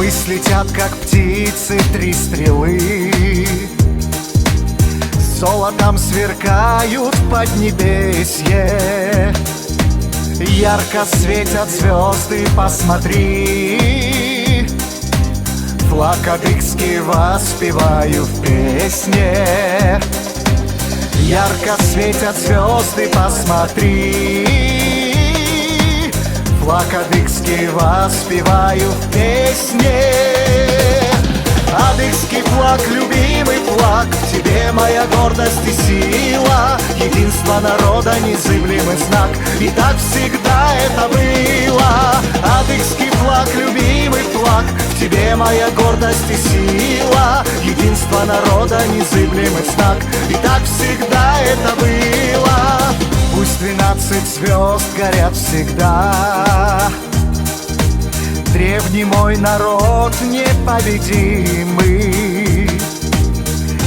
Ввысь летят, как птицы, 3 стрелы, золотом сверкают в поднебесье. Ярко светят звезды, посмотри, флаг адыгский воспеваю в песне. Ярко светят звезды, посмотри, флаг адыгский воспеваю в песне. Адыгский флаг, любимый флаг, в тебе моя гордость и сила, единство народа, незыблемый знак, и так всегда это было. Адыгский флаг, любимый флаг, в тебе моя гордость и сила, единство народа, незыблемый знак, и так всегда это было. Пусть 12 звезд горят всегда, древний мой народ непобедимый,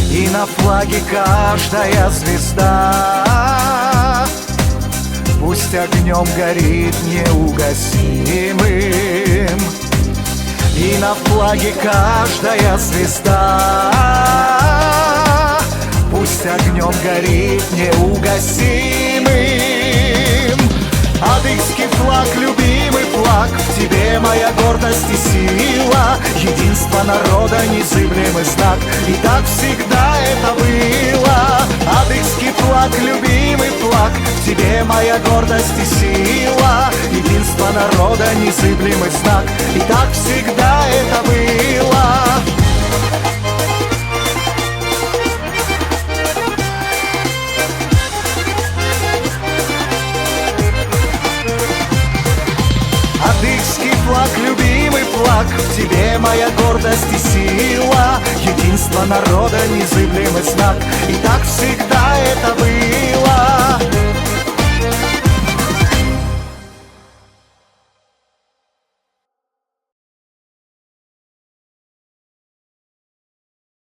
и на флаге каждая звезда пусть огнем горит неугасимым, и на флаге каждая звезда пусть огнем горит неугасимым. Адыгский флаг, любимый флаг, в тебе моя гордость и сила, единство народа, незыблемый знак, и так всегда это было. Адыгский флаг, любимый флаг, в тебе моя гордость и сила, единство народа, незыблемый знак, и так всегда это было. Адыгский флаг, любимый флаг, в тебе моя гордость и сила, единство народа, незыблемый знак, и так всегда